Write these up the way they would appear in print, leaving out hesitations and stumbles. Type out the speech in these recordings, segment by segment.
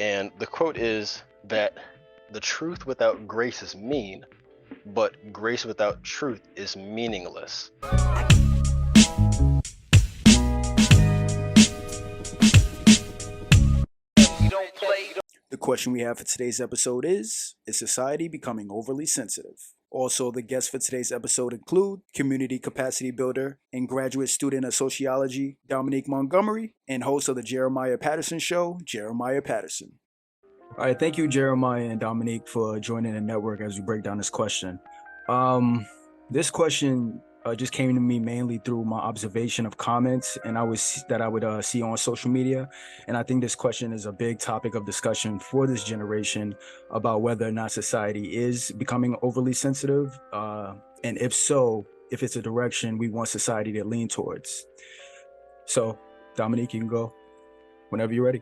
And the quote is that the truth without grace is mean, but grace without truth is meaningless. The question we have for today's episode is society becoming overly sensitive? Also, the guests for today's episode include community capacity builder and graduate student of sociology, Dominique Montgomery, and host of the Jeremiah Patterson Show, Jeremiah Patterson. All right, thank you, Jeremiah and Dominique, for joining the network as we break down this question. This question just came to me mainly through my observation of comments and I would see on social media. And I think this question is a big topic of discussion for this generation about whether or not society is becoming overly sensitive. And if so, if it's a direction we want society to lean towards. So, Dominique, you can go whenever you're ready.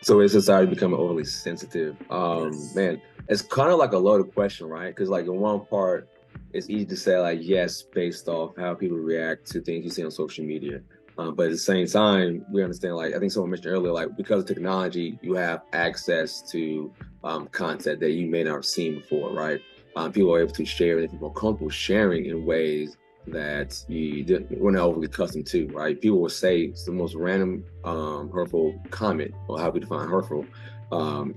So is society becoming overly sensitive? Man, it's kind of like a loaded question, right? Because like in one part, it's easy to say like yes, based off how people react to things you see on social media. But at the same time, we understand, like I think someone mentioned earlier, like because of technology, you have access to content that you may not have seen before, right? People are able to share, and people are comfortable sharing in ways that we're not overly accustomed to, right? People will say it's the most random hurtful comment, or how we define hurtful,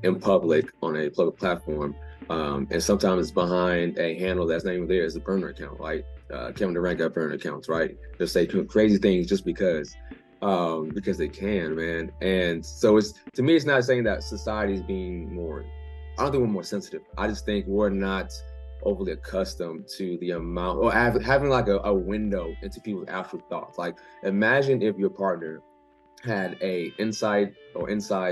in public on a public platform. And sometimes it's behind a handle that's not even there. It's a burner account, like Kevin Durant got burner accounts, right? They'll say crazy things just because they can, man. And so to me, it's not saying that society is being more, I don't think we're more sensitive. I just think we're not overly accustomed to the amount, or having like a window into people's actual thoughts. Like imagine if your partner had a inside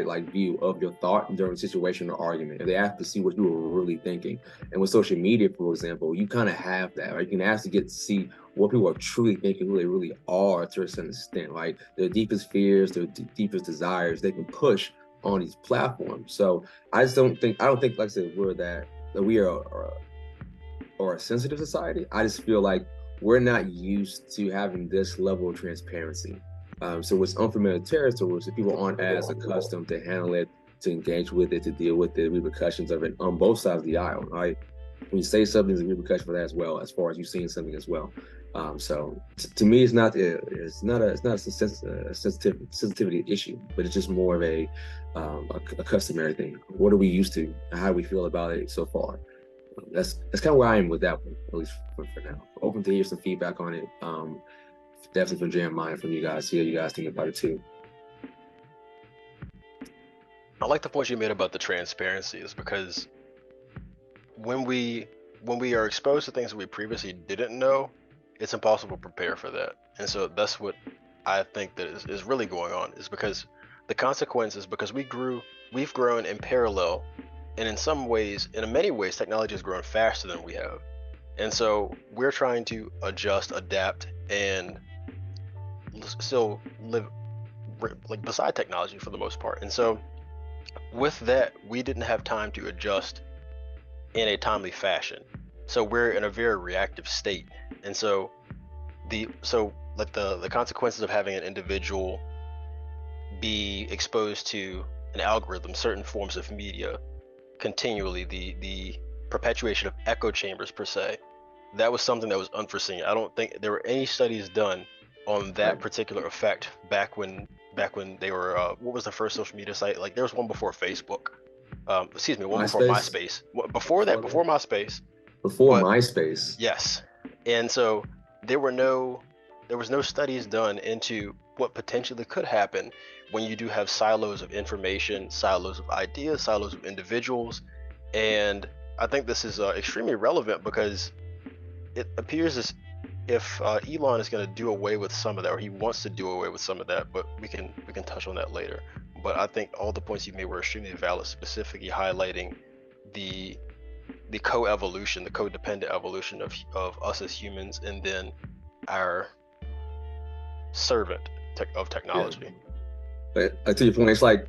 like view of your thought during a situation or argument, and they asked to see what you were really thinking. And with social media, for example, you kind of have that, right? You can actually get to see what people are truly thinking, who they really are to a certain extent, like their deepest fears, their deepest desires, they can push on these platforms. So I don't think, like I said, we are a sensitive society. I just feel like we're not used to having this level of transparency. So it's unfamiliar territory, so people aren't as accustomed to handle it, to engage with it, to deal with the repercussions of it on both sides of the aisle, right? When you say something, there's a repercussion for that as well, as far as you seeing something as well. So to me, it's not a sensitivity issue, but it's just more of a customary thing. What are we used to? How do we feel about it so far? That's kind of where I am with that one, at least for now. Open to hear some feedback on it. Definitely from Jeremiah, from you guys, see how you guys think about it too. I like the point you made about the transparency, is because when we are exposed to things that we previously didn't know, it's impossible to prepare for that. And so that's what I think that is really going on, is because the consequences, because we've grown in parallel, and in many ways, technology has grown faster than we have. And so we're trying to adjust, adapt, and still live like beside technology for the most part. And so with that, we didn't have time to adjust in a timely fashion. So we're in a very reactive state. And so the consequences of having an individual be exposed to an algorithm, certain forms of media continually, the perpetuation of echo chambers per se, that was something that was unforeseen. I don't think there were any studies done on that particular effect back when they were what was the first social media site? Like there was one before Facebook. One before MySpace. Before MySpace. Before MySpace. Yes. And so there was no studies done into what potentially could happen when you do have silos of information, silos of ideas, silos of individuals. And I think this is extremely relevant because it appears as if Elon is going to do away with some of that, or he wants to do away with some of that, but we can touch on that later. But I think all the points you made were extremely valid, specifically highlighting the co-evolution, the codependent evolution of us as humans, and then our servant of technology. Yeah. But to your point, it's like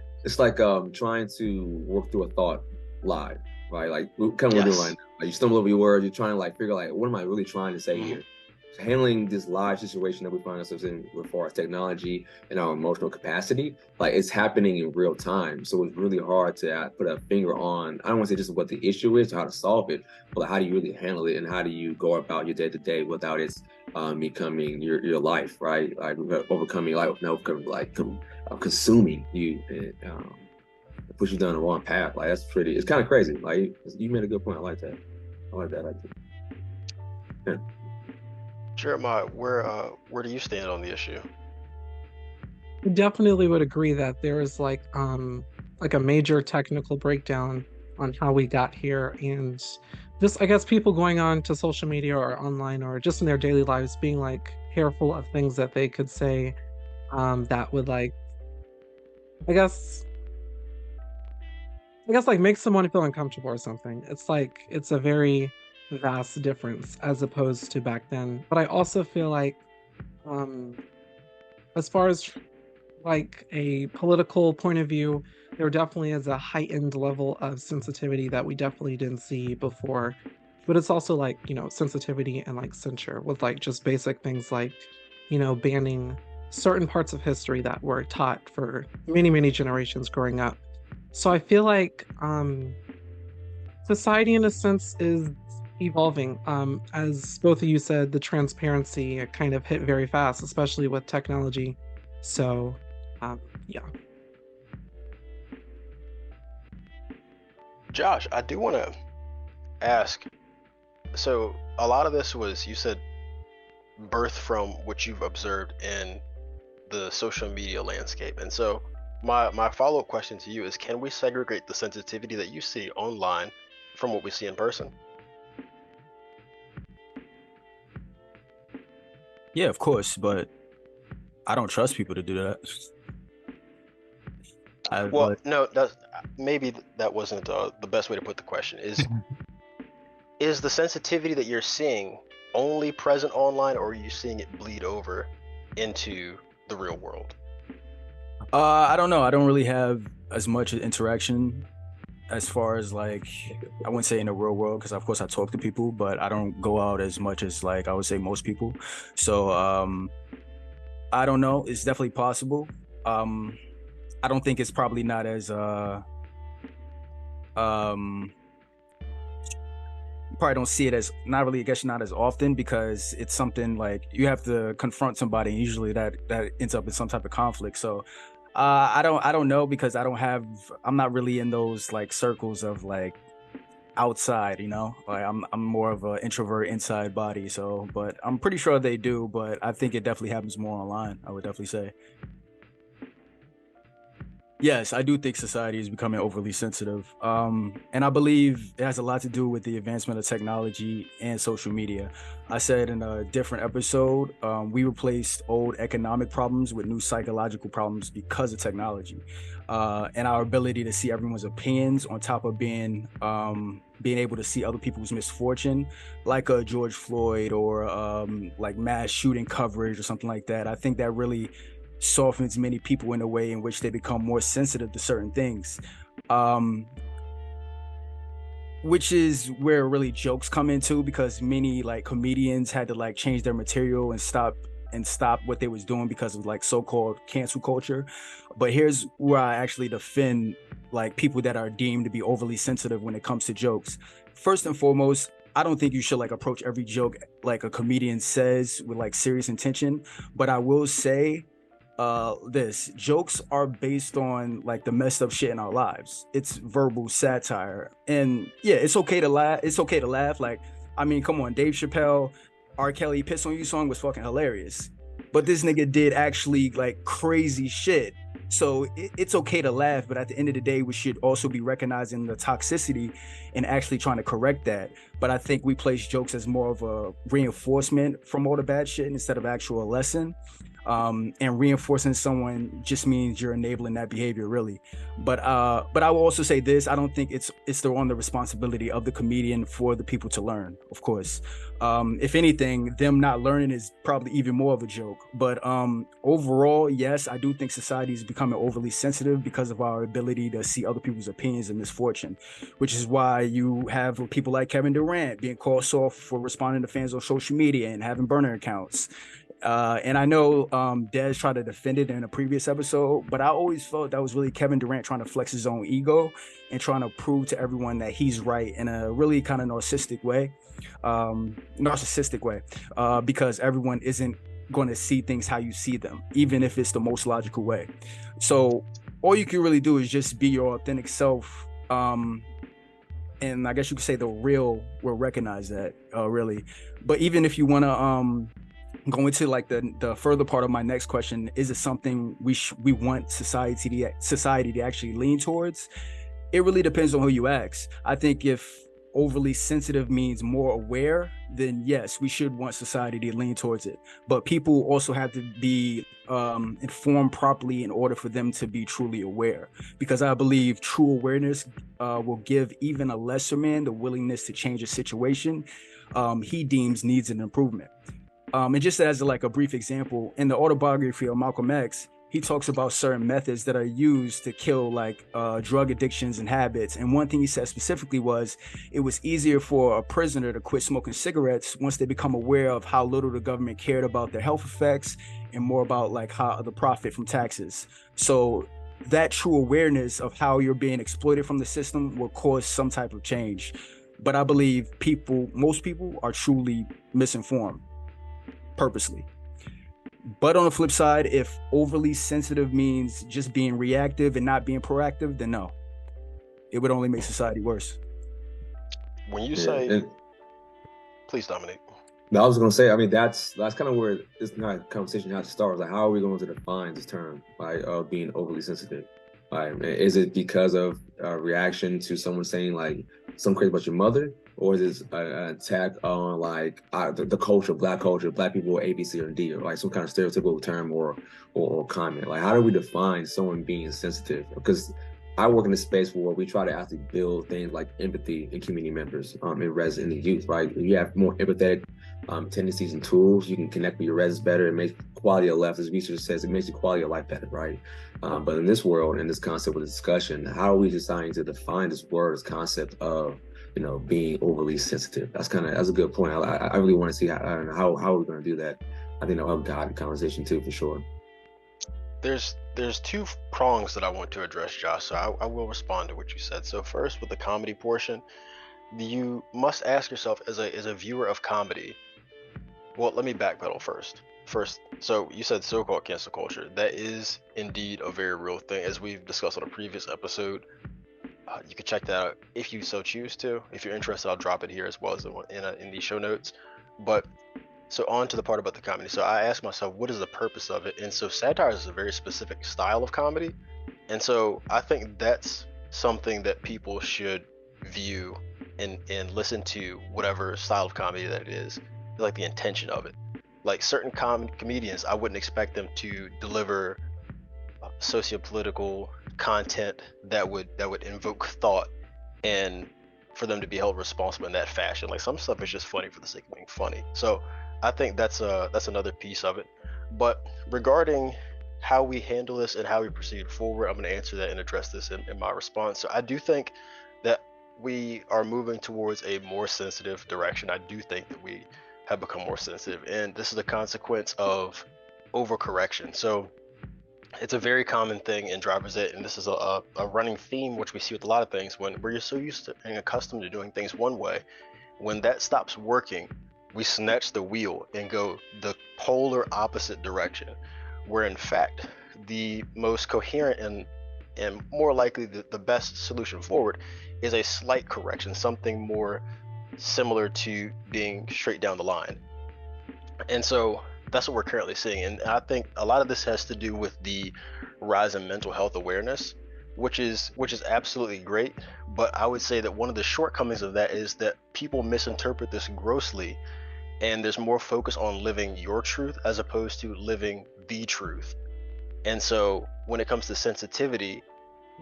trying to work through a thought live, right? Like kind of what we're doing right now. Like you stumble over your words, you're trying to like figure like, what am I really trying to say here? handling this live situation that we find ourselves in with far as technology and our emotional capacity, like it's happening in real time. So it's really hard to put a finger on, I don't want to say just what the issue is or how to solve it, but like, how do you really handle it and how do you go about your day to day without it becoming your life, right? Like overcoming, consuming you and push you down the wrong path. Like it's kind of crazy. Like you made a good point. I like that. I like that. Yeah. Jeremiah, where do you stand on the issue? I definitely would agree that there is like a major technical breakdown on how we got here, and just I guess people going on to social media or online or just in their daily lives being like careful of things that they could say that would like I guess like make someone feel uncomfortable or something. It's like it's a very vast difference as opposed to back then. But I also feel like as far as like a political point of view, there definitely is a heightened level of sensitivity that we definitely didn't see before. But it's also like, sensitivity and like censure with like just basic things like, banning certain parts of history that were taught for many, many generations growing up. So I feel like society in a sense is evolving. As both of you said, the transparency kind of hit very fast, especially with technology. So yeah. Josh, I do want to ask, so a lot of this was, you said, birth from what you've observed in the social media landscape. And so my follow-up question to you is, can we segregate the sensitivity that you see online from what we see in person? Yeah, of course, but I don't trust people to do that. No, maybe that wasn't the best way to put the question. Is the sensitivity that you're seeing only present online, or are you seeing it bleed over into the real world? I don't know. I don't really have as much interaction as far as like, I wouldn't say in the real world, because of course I talk to people, but I don't go out as much as like I would say most people. So I don't know. It's definitely possible. I don't think it's probably not as probably don't see it as not as often, because it's something like you have to confront somebody, and usually that ends up in some type of conflict. So I don't know, because I'm not really in those like circles of like outside, like I'm more of an introvert inside body. So, but I'm pretty sure they do, but I think it definitely happens more online, I would definitely say. Yes, I do think society is becoming overly sensitive. And I believe it has a lot to do with the advancement of technology and social media. I said in a different episode, we replaced old economic problems with new psychological problems because of technology. And our ability to see everyone's opinions on top of being able to see other people's misfortune, like a George Floyd or like mass shooting coverage or something like that. I think that really softens many people in a way in which they become more sensitive to certain things, which is where really jokes come into, because many like comedians had to like change their material and stop what they was doing because of like so-called cancel culture. But here's where I actually defend like people that are deemed to be overly sensitive when it comes to jokes. First and foremost, I don't think you should like approach every joke like a comedian says with like serious intention, but I will say this jokes are based on like the messed up shit in our lives. It's verbal satire, and yeah, it's okay to laugh. Like, I mean, come on, Dave Chappelle, R. Kelly Piss on You song was fucking hilarious, but this nigga did actually like crazy shit. So it's okay to laugh, but at the end of the day, we should also be recognizing the toxicity and actually trying to correct that. But I think we place jokes as more of a reinforcement from all the bad shit instead of actual lesson. and reinforcing someone just means you're enabling that behavior, really. But I will also say this: I don't think it's on the responsibility of the comedian for the people to learn. Of course, if anything, them not learning is probably even more of a joke. But overall, yes, I do think society is becoming overly sensitive because of our ability to see other people's opinions and misfortune, which is why you have people like Kevin Durant being called soft for responding to fans on social media and having burner accounts. And I know Des tried to defend it in a previous episode, but I always felt that was really Kevin Durant trying to flex his own ego and trying to prove to everyone that he's right in a really kind of narcissistic way, because everyone isn't going to see things how you see them, even if it's the most logical way. So all you can really do is just be your authentic self. And I guess you could say the real will recognize that, really. But even if you want to go into like the further part of my next question, is it something we want society to actually lean towards? It really depends on who you ask. I think if overly sensitive means more aware, then yes, we should want society to lean towards it. But people also have to be informed properly in order for them to be truly aware, because I believe true awareness will give even a lesser man the willingness to change a situation he deems needs an improvement. And just as like a brief example, in the autobiography of Malcolm X, he talks about certain methods that are used to kill like drug addictions and habits. And one thing he said specifically was it was easier for a prisoner to quit smoking cigarettes once they become aware of how little the government cared about their health effects and more about like how the profit from taxes. So that true awareness of how you're being exploited from the system will cause some type of change. But I believe most people are truly misinformed purposely. But on the flip side, if overly sensitive means just being reactive and not being proactive, then no, it would only make society worse. When you say, please, Dominic. No, I was going to say, I mean, that's kind of where this kind of conversation has to start. Like, how are we going to define this term, right, of being overly sensitive? Is it because of a reaction to someone saying like something crazy about your mother? Or is it an attack on like the culture, black people, A, B, C, or D, or like some kind of stereotypical term or comment? Like, how do we define someone being sensitive? Because I work in a space where we try to actually build things like empathy in community members, in the youth, right? If you have more empathetic tendencies and tools, you can connect with your residents better. It makes quality of life, as research says, it makes the quality of life better, right? But in this world, in this concept of discussion, how are we deciding to define this word, this concept of being overly sensitive? That's a good point. I really want to see how we're going to do that. I think that'll help guide the conversation too, for sure. There's two prongs that I want to address, Josh. So I will respond to what you said. So first, with the comedy portion, you must ask yourself as a viewer of comedy. Well, let me backpedal first. So you said so-called cancel culture. That is indeed a very real thing, as we've discussed on a previous episode. You can check that out if you so choose to. If you're interested, I'll drop it here as well as in the show notes. But so on to the part about the comedy. So I asked myself, what is the purpose of it? And so satire is a very specific style of comedy. And so I think that's something that people should view and listen to, whatever style of comedy that it is, like the intention of it. Like certain comedians, I wouldn't expect them to deliver sociopolitical content that would invoke thought and for them to be held responsible in that fashion. Like some stuff is just funny for the sake of being funny. So I think that's another piece of it. But regarding how we handle this and how we proceed forward, I'm going to answer that and address this in my response. So I do think that we are moving towards a more sensitive direction. I do think that we have become more sensitive, and this is a consequence of overcorrection. So it's a very common thing in driver's ed, and this is a running theme which we see with a lot of things. When we're so used to and accustomed to doing things one way, when that stops working, we snatch the wheel and go the polar opposite direction, where in fact the most coherent and more likely the best solution forward is a slight correction, something more similar to being straight down the line. And so that's what we're currently seeing. And I think a lot of this has to do with the rise in mental health awareness, which is absolutely great. But I would say that one of the shortcomings of that is that people misinterpret this grossly and there's more focus on living your truth as opposed to living the truth. And so when it comes to sensitivity,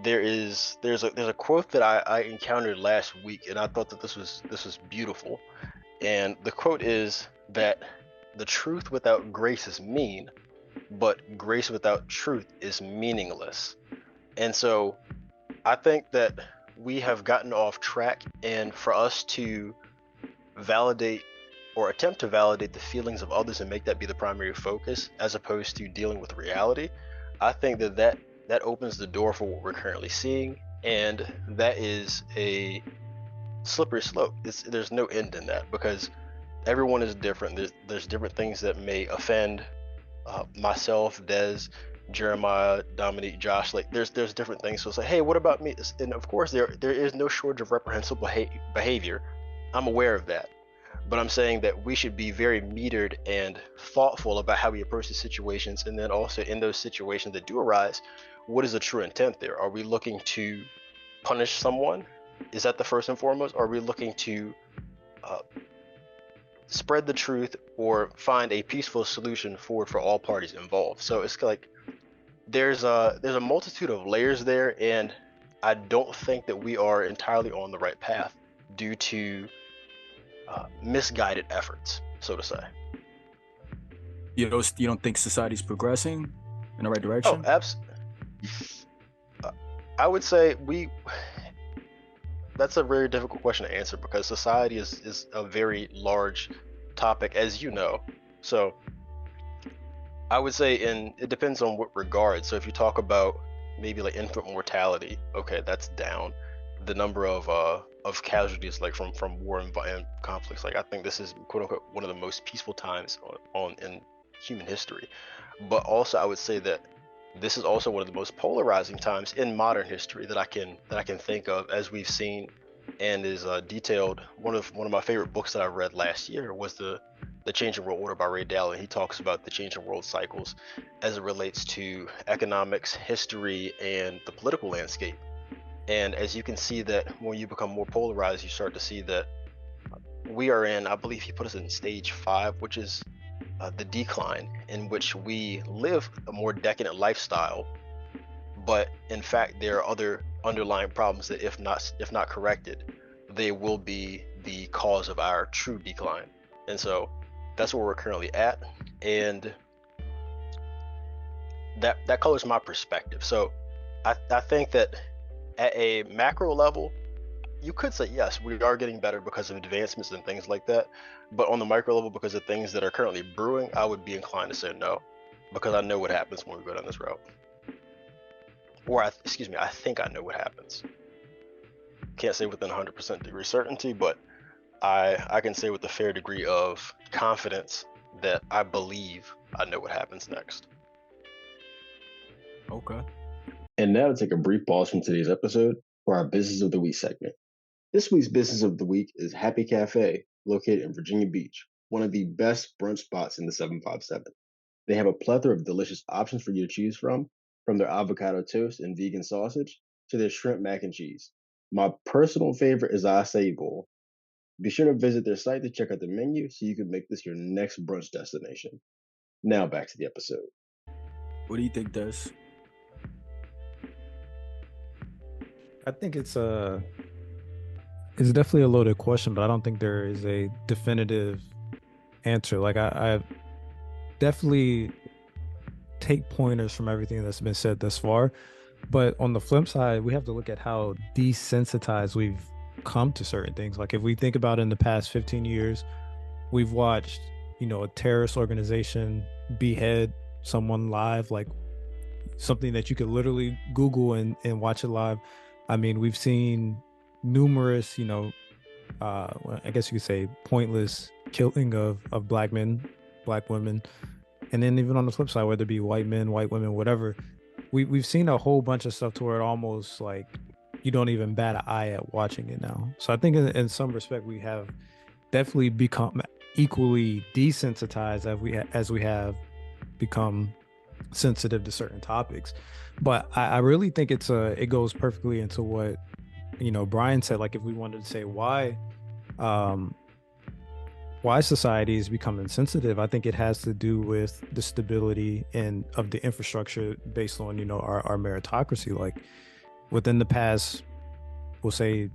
there's a quote that I encountered last week, and I thought that this was beautiful. And the quote is that the truth without grace is mean, but grace without truth is meaningless. And so I think that we have gotten off track, and for us to validate or attempt to validate the feelings of others and make that be the primary focus as opposed to dealing with reality, I think that opens the door for what we're currently seeing, and that is a slippery slope. There's no end in that, because everyone is different. There's different things that may offend myself, Des, Jeremiah, Dominique, Josh. Like there's different things. So it's like, hey, what about me? And of course, there is no shortage of reprehensible behavior. I'm aware of that, but I'm saying that we should be very metered and thoughtful about how we approach the situations, and then also in those situations that do arise, what is the true intent there? Are we looking to punish someone? Is that the first and foremost? Are we looking to spread the truth or find a peaceful solution for all parties involved? So it's like there's a multitude of layers there, and I don't think that we are entirely on the right path due to misguided efforts, so to say. You don't think society's progressing in the right Oh, direction? absolutely. I would say that's a very difficult question to answer, because society is a very large topic, as you know. So I would say it depends on what regard. So if you talk about maybe like infant mortality, okay, that's down. The number of casualties, like from war and violent conflicts, like I think this is quote unquote one of the most peaceful times in human history. But also I would say that this is also one of the most polarizing times in modern history that I can think of, as we've seen and is detailed. One of my favorite books that I read last year was the Changing World Order by Ray Dalio, and he talks about the changing world cycles as it relates to economics, history, and the political landscape. And as you can see, that when you become more polarized, you start to see that we are in, I believe he put us in stage 5, which is the decline, in which we live a more decadent lifestyle, but in fact there are other underlying problems that if not corrected, they will be the cause of our true decline. And so that's where we're currently at, and that colors my perspective. So I think that at a macro level, you could say yes, we are getting better because of advancements and things like that. But on the micro level, because of things that are currently brewing, I would be inclined to say no, because I know what happens when we go down this route. Or I think I know what happens. Can't say within 100% degree certainty, but I can say with a fair degree of confidence that I believe I know what happens next. Okay. And now to take a brief pause from today's episode for our Business of the Week segment. This week's Business of the Week is Happy Cafe, located in Virginia Beach, one of the best brunch spots in the 757. They have a plethora of delicious options for you to choose from their avocado toast and vegan sausage to their shrimp mac and cheese. My personal favorite is acai bowl. Be sure to visit their site to check out the menu so you can make this your next brunch destination. Now back to the episode. What do you think, Des? I think it's definitely a loaded question, but I don't think there is a definitive answer. Like I definitely take pointers from everything that's been said thus far, but on the flip side, we have to look at how desensitized we've come to certain things. Like if we think about in the past 15 years, we've watched, a terrorist organization behead someone live, like something that you could literally Google and watch it live. I mean, we've seen numerous, I guess you could say pointless killing of black men, black women. And then even on the flip side, whether it be white men, white women, whatever, we've seen a whole bunch of stuff to where it almost like you don't even bat an eye at watching it now. So I think in some respect, we have definitely become equally desensitized as we have become sensitive to certain topics. But I really think it goes perfectly into what Brian said. Like if we wanted to say why why society is becoming sensitive, I think it has to do with the stability and of the infrastructure based on, you know, our meritocracy. Like within the past, we'll say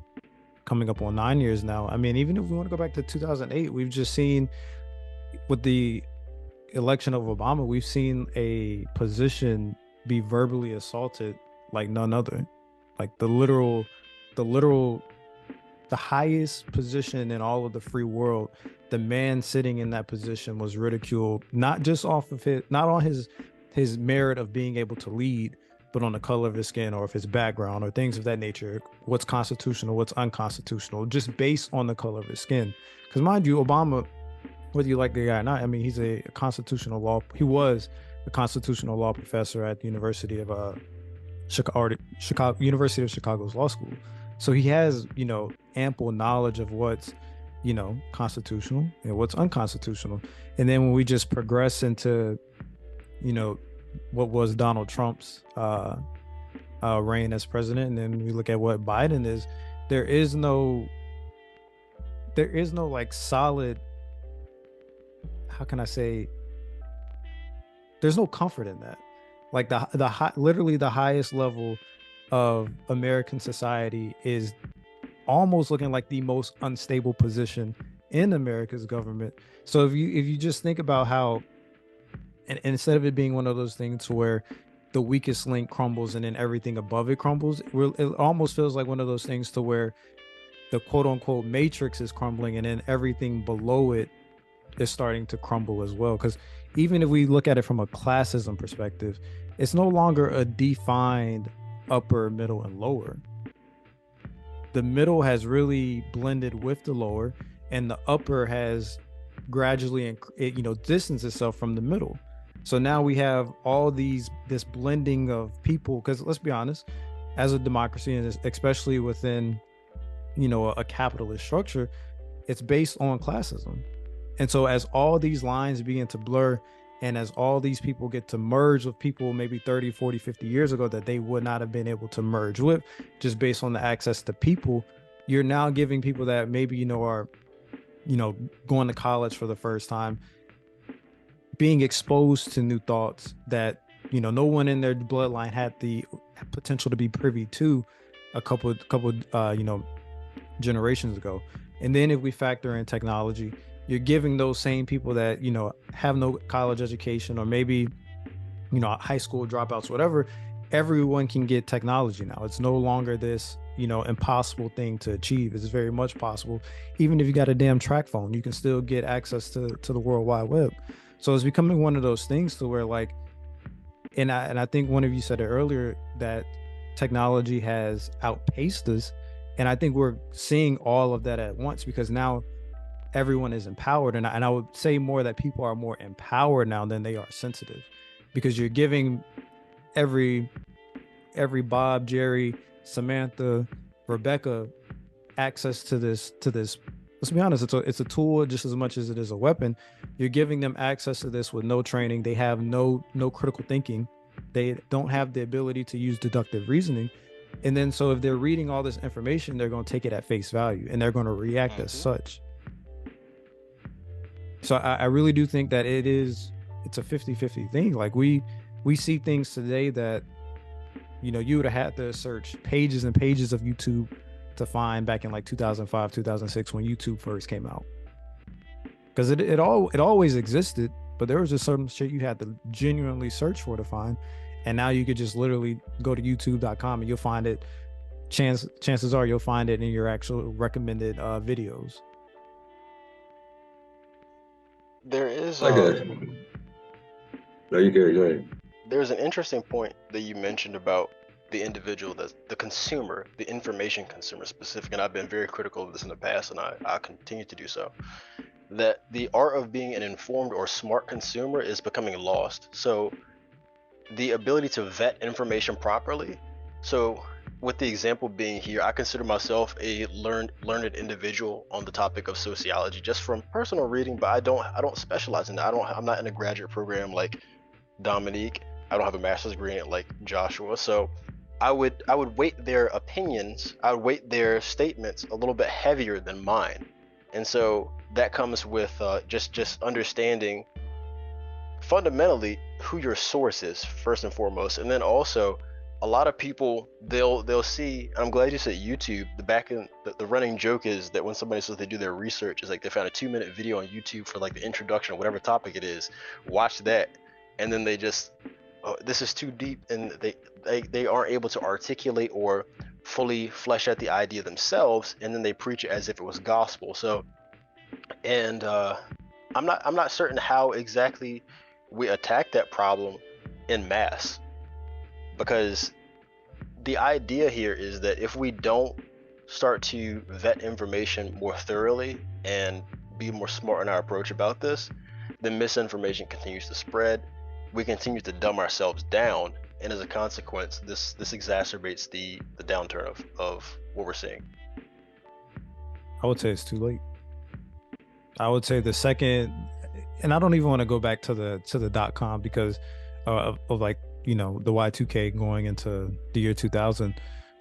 coming up on 9 years now. I mean, even if we want to go back to 2008, we've just seen with the election of Obama, we've seen a position be verbally assaulted like none other. Like the highest position in all of the free world, the man sitting in that position was ridiculed, not just off of not on his merit of being able to lead, but on the color of his skin or of his background or things of that nature. What's constitutional, what's unconstitutional, just based on the color of his skin. Because mind you, Obama, whether you like the guy or not, I mean, he was a constitutional law professor at the University of University of Chicago's law school. So he has, you know, ample knowledge of what's, you know, constitutional and what's unconstitutional. And then when we just progress into, you know, what was Donald Trump's reign as president, and then we look at what Biden is, there is no like solid, how can I say, there's no comfort in that. Like literally the highest level of American society is almost looking like the most unstable position in America's government. So if you just think about how, and instead of it being one of those things where the weakest link crumbles and then everything above it crumbles, it almost feels like one of those things to where the quote unquote matrix is crumbling and then everything below it is starting to crumble as well. Because even if we look at it from a classism perspective, it's no longer a defined upper, middle, and lower. The middle has really blended with the lower, and the upper has gradually, you know, distanced itself from the middle. So now we have this blending of people, because let's be honest, as a democracy, and especially within, you know, a capitalist structure, it's based on classism. And so as all these lines begin to blur, and as all these people get to merge with people maybe 30, 40, 50 years ago that they would not have been able to merge with just based on the access to people, you're now giving people that maybe, you know, are, you know, going to college for the first time, being exposed to new thoughts that, you know, no one in their bloodline had the potential to be privy to a couple you know, generations ago. And then if we factor in technology, you're giving those same people that, you know, have no college education or maybe, you know, high school dropouts, whatever, everyone can get technology now. It's no longer this, you know, impossible thing to achieve. It's very much possible. Even if you got a damn track phone, you can still get access to the World Wide Web. So it's becoming one of those things to where like, and I think one of you said it earlier, that technology has outpaced us. And I think we're seeing all of that at once, because now everyone is empowered. And I would say more that people are more empowered now than they are sensitive, because you're giving every Bob, Jerry, Samantha, Rebecca access to this. Let's be honest, it's a tool just as much as it is a weapon. You're giving them access to this with no training. They have no critical thinking. They don't have the ability to use deductive reasoning. And then so if they're reading all this information, they're going to take it at face value and they're going to react as such. So I really do think that it's a 50-50 thing. Like we see things today that, you know, you would have had to search pages and pages of YouTube to find back in like 2005, 2006 when YouTube first came out. Because it always existed, but there was just certain shit you had to genuinely search for to find. And now you could just literally go to youtube.com and you'll find it. Chances are you'll find it in your actual recommended videos. There is No, you're good. Go ahead. There's an interesting point that you mentioned about the individual, the consumer, the information consumer specific, and I've been very critical of this in the past, and I continue to do so, that the art of being an informed or smart consumer is becoming lost. So the ability to vet information properly. So with the example being here, I consider myself a learned individual on the topic of sociology, just from personal reading, but I don't specialize in that. I'm not in a graduate program like Dominique. I don't have a master's degree in it like Joshua. So I would weight their opinions, I would weight their statements a little bit heavier than mine. And so that comes with just understanding fundamentally who your source is first and foremost, and then also a lot of people they'll see. I'm glad you said YouTube. The running joke is that when somebody says they do their research, is like they found a 2-minute video on YouTube for like the introduction or whatever topic it is, watch that, and then they just this is too deep, and they aren't able to articulate or fully flesh out the idea themselves, and then they preach it as if it was gospel. So, and I'm not certain how exactly we attack that problem in mass, because the idea here is that if we don't start to vet information more thoroughly and be more smart in our approach about this, then misinformation continues to spread. We continue to dumb ourselves down, and as a consequence, this exacerbates the downturn of what we're seeing. I would say it's too late. I would say the second, and I don't even want to go back to the .com because of like, you know, the Y2K going into the year 2000.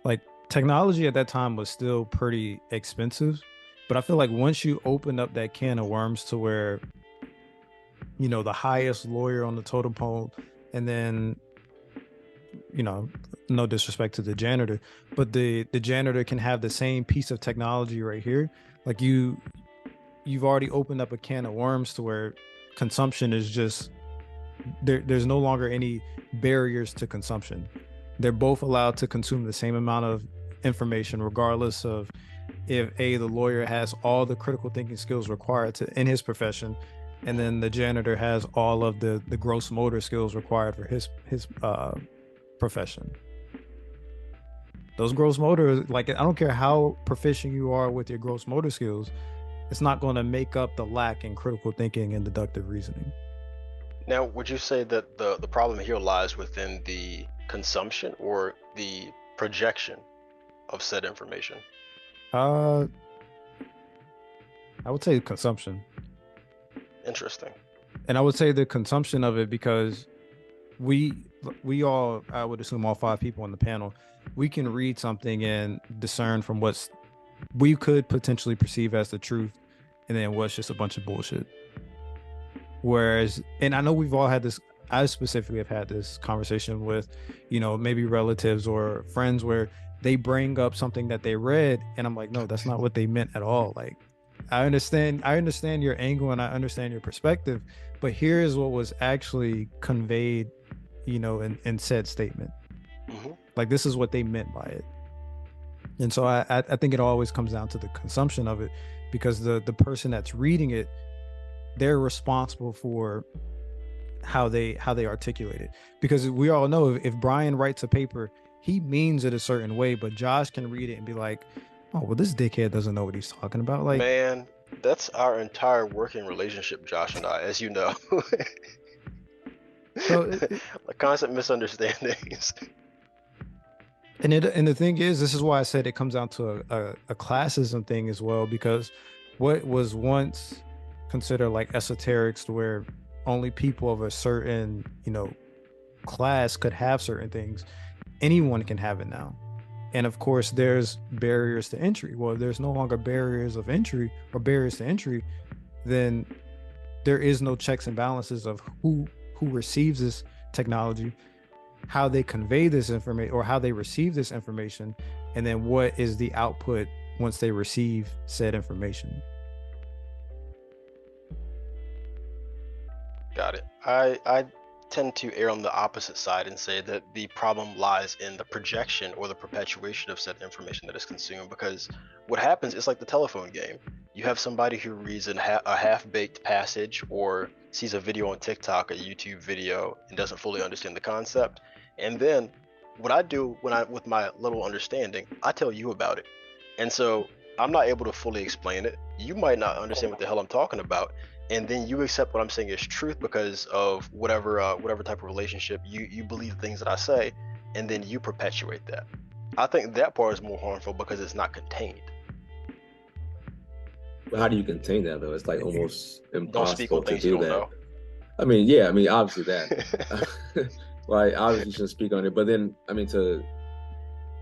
Like, technology at that time was still pretty expensive, but I feel like once you open up that can of worms to where, you know, the highest lawyer on the totem pole, and then, you know, no disrespect to the janitor, but the janitor can have the same piece of technology right here. Like, you've already opened up a can of worms to where consumption is just there's no longer any barriers to consumption. They're both allowed to consume the same amount of information, regardless of if the lawyer has all the critical thinking skills required in his profession, and then the janitor has all of the gross motor skills required for his profession. Those gross motor, like, I don't care how proficient you are with your gross motor skills, it's not going to make up the lack in critical thinking and deductive reasoning. Now, would you say that the problem here lies within the consumption or the projection of said information? I would say consumption. Interesting. And I would say the consumption of it, because we all, I would assume all 5 people on the panel, we can read something and discern from what's we could potentially perceive as the truth, and then what's just a bunch of bullshit. Whereas, and I know we've all had this, I specifically have had this conversation with, you know, maybe relatives or friends where they bring up something that they read, and I'm like, no, that's not what they meant at all. Like, I understand your angle and I understand your perspective, but here's what was actually conveyed, you know, in said statement. Mm-hmm. Like, this is what they meant by it. And so I think it always comes down to the consumption of it, because the person that's reading it, they're responsible for how they articulate it. Because we all know if Brian writes a paper, he means it a certain way, but Josh can read it and be like, oh, well, this dickhead doesn't know what he's talking about. Like, man, that's our entire working relationship, Josh and I, as you know. So like, constant misunderstandings. And the thing is, this is why I said it comes down to a classism thing as well, because what was once considered like esoterics, to where only people of a certain, you know, class could have certain things, anyone can have it now. And of course, there's barriers to entry. Well, if there's no longer barriers of entry or barriers to entry, then there is no checks and balances of who receives this technology, how they convey this information or how they receive this information, and then what is the output once they receive said information. Got it. I tend to err on the opposite side and say that the problem lies in the projection or the perpetuation of said information that is consumed, because what happens is like the telephone game. You have somebody who reads a half-baked passage or sees a video on TikTok, a YouTube video, and doesn't fully understand the concept. And then what I do with my little understanding, I tell you about it. And so I'm not able to fully explain it. You might not understand what the hell I'm talking about. And then you accept what I'm saying is truth because of whatever type of relationship you believe the things that I say, and then you perpetuate that. I think that part is more harmful because it's not contained. But how do you contain that though? It's like almost impossible don't speak on to things do you don't that. know. I mean, yeah, obviously that. Like, obviously you shouldn't speak on it, but then I mean, to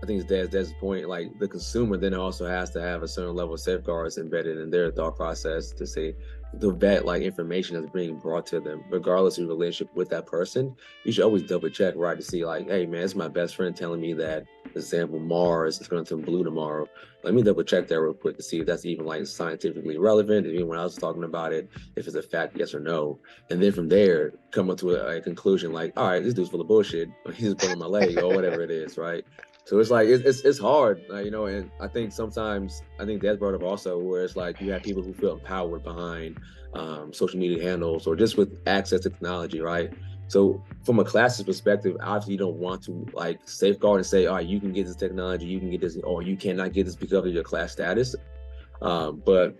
I think it's Dad's point. Like the consumer then also has to have a certain level of safeguards embedded in their thought process to say to vet like information that's being brought to them, regardless of your relationship with that person. You should always double check, right, to see like, hey man, it's my best friend telling me that, for example, Mars is going to turn blue tomorrow. Let me double check that real quick to see if that's even like scientifically relevant. If anyone else is talking about it, if it's a fact, yes or no. And then from there, come up to a conclusion like, all right, this dude's full of bullshit. He's just pulling my leg or whatever it is, right? So it's like it's hard, you know. And I think sometimes Dad brought up also where it's like you have people who feel empowered behind social media handles or just with access to technology, right? So from a class's perspective, obviously you don't want to like safeguard and say, all right, you can get this technology, you can get this, or you cannot get this because of your class status. But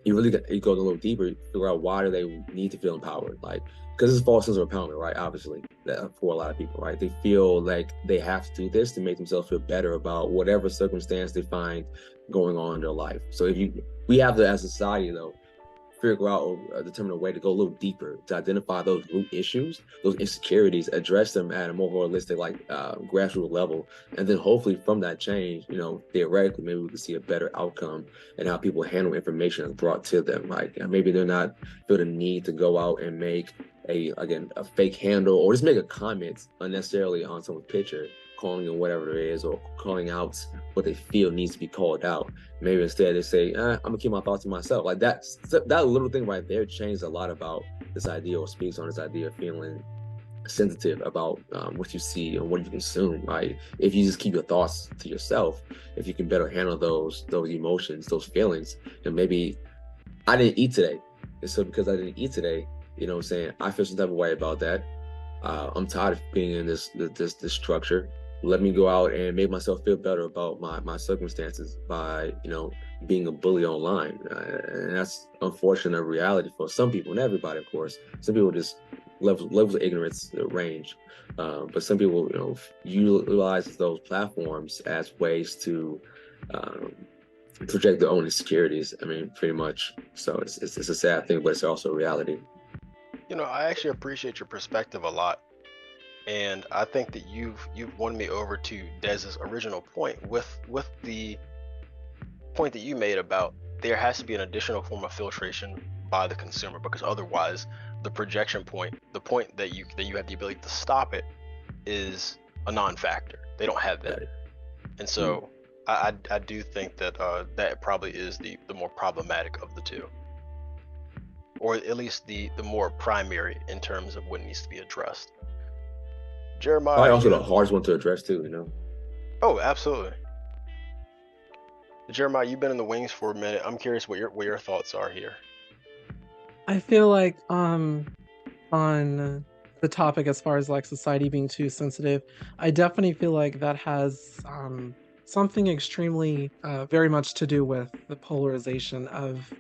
you really you go a little deeper, figure out why do they need to feel empowered, like because it's a false sense of empowerment, right? Obviously, for a lot of people, right? They feel like they have to do this to make themselves feel better about whatever circumstance they find going on in their life. So we have to, as a society, though, figure out or determine a way to go a little deeper to identify those root issues, those insecurities, address them at a more holistic, like grassroots level, and then hopefully from that change, you know, theoretically, maybe we can see a better outcome in how people handle information that's brought to them. Like maybe they're not feel the need to go out and make a fake handle or just make a comment unnecessarily on someone's picture, calling them whatever it is or calling out what they feel needs to be called out. Maybe instead they say, I'm gonna keep my thoughts to myself. Like that little thing right there changed a lot about this idea or speaks on this idea of feeling sensitive about what you see and what you consume. Right? If you just keep your thoughts to yourself, if you can better handle those emotions, those feelings, and maybe I didn't eat today. And so because I didn't eat today, you know what I'm saying, I feel some type of way about that. I'm tired of being in this structure. Let me go out and make myself feel better about my circumstances by, you know, being a bully online. And that's unfortunate reality for some people, not everybody, of course. Some people just levels of ignorance range. But some people, you know, utilize those platforms as ways to project their own insecurities. I mean, pretty much. So it's a sad thing, but it's also a reality. You know, I actually appreciate your perspective a lot. And I think that you've won me over to Dez's original point with the point that you made about there has to be an additional form of filtration by the consumer, because otherwise the projection point, the point that you have the ability to stop it, is a non-factor. They don't have that. And so I do think that that probably is the more problematic of the two, or at least the more primary in terms of what needs to be addressed. Jeremiah, probably also the hardest one to address too, you know. Oh, absolutely. Jeremiah, you've been in the wings for a minute. I'm curious what your thoughts are here. I feel like on the topic as far as like society being too sensitive, I definitely feel like that has something extremely very much to do with the polarization of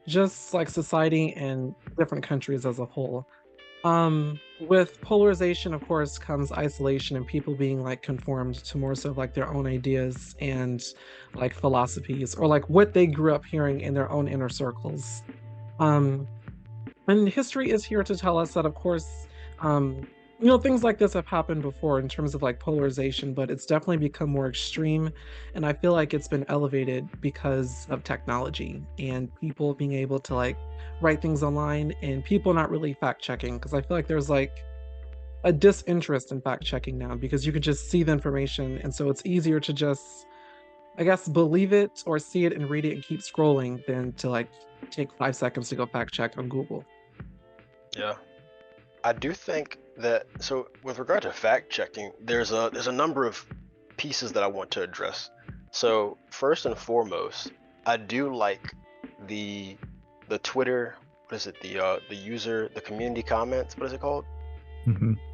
just like society and different countries as a whole. With polarization, of course, comes isolation and people being like conformed to more so like their own ideas and like philosophies or like what they grew up hearing in their own inner circles. And history is here to tell us that, of course, you know, things like this have happened before in terms of like polarization, but it's definitely become more extreme. And I feel like it's been elevated because of technology and people being able to like write things online and people not really fact checking. Because I feel like there's like a disinterest in fact checking now because you can just see the information. And so it's easier to just, I guess, believe it or see it and read it and keep scrolling than to like take 5 seconds to go fact check on Google. Yeah. I do think that, so with regard to fact checking, there's a number of pieces that I want to address. So first and foremost, I do like the Twitter, what is it, the community comments, what is it called?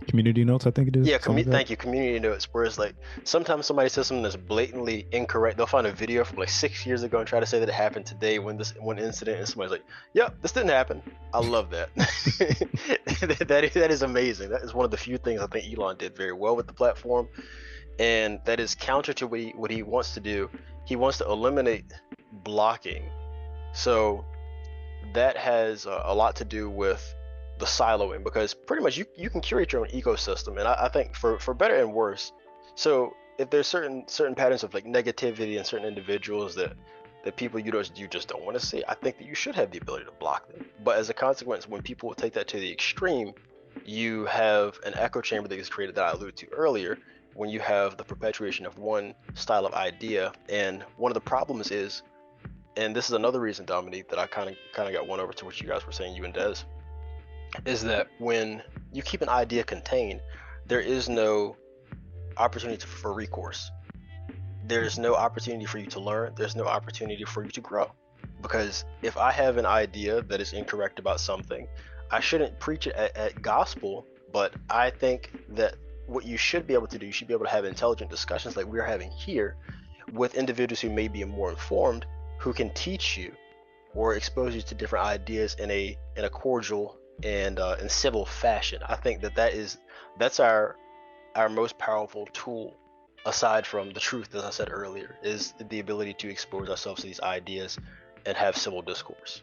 Community notes, I think it is. Yeah, thank you, community notes, where it's like sometimes somebody says something that's blatantly incorrect. They'll find a video from like 6 years ago and try to say that it happened today when this one incident, and somebody's like, yep, this didn't happen. I love that. that is amazing. That is one of the few things I think Elon did very well with the platform, and that is counter to what he wants to do. He wants to eliminate blocking. So that has a lot to do with the siloing, because pretty much you can curate your own ecosystem, and I think for better and worse. So if there's certain patterns of like negativity in certain individuals that people you just don't want to see, I think that you should have the ability to block them. But as a consequence, when people take that to the extreme, you have an echo chamber that is created that I alluded to earlier, when you have the perpetuation of one style of idea. And one of the problems is, and this is another reason, Dominique, that I kind of got won over to what you guys were saying, you and Des, is that when you keep an idea contained, there is no opportunity for recourse. There's no opportunity for you to learn. There's no opportunity for you to grow. Because if I have an idea that is incorrect about something, I shouldn't preach it at gospel, but I think that what you should be able to do, you should be able to have intelligent discussions like we're having here with individuals who may be more informed, who can teach you or expose you to different ideas in a cordial and civil fashion. I think that's our most powerful tool, aside from the truth, as I said earlier, is the ability to expose ourselves to these ideas and have civil discourse.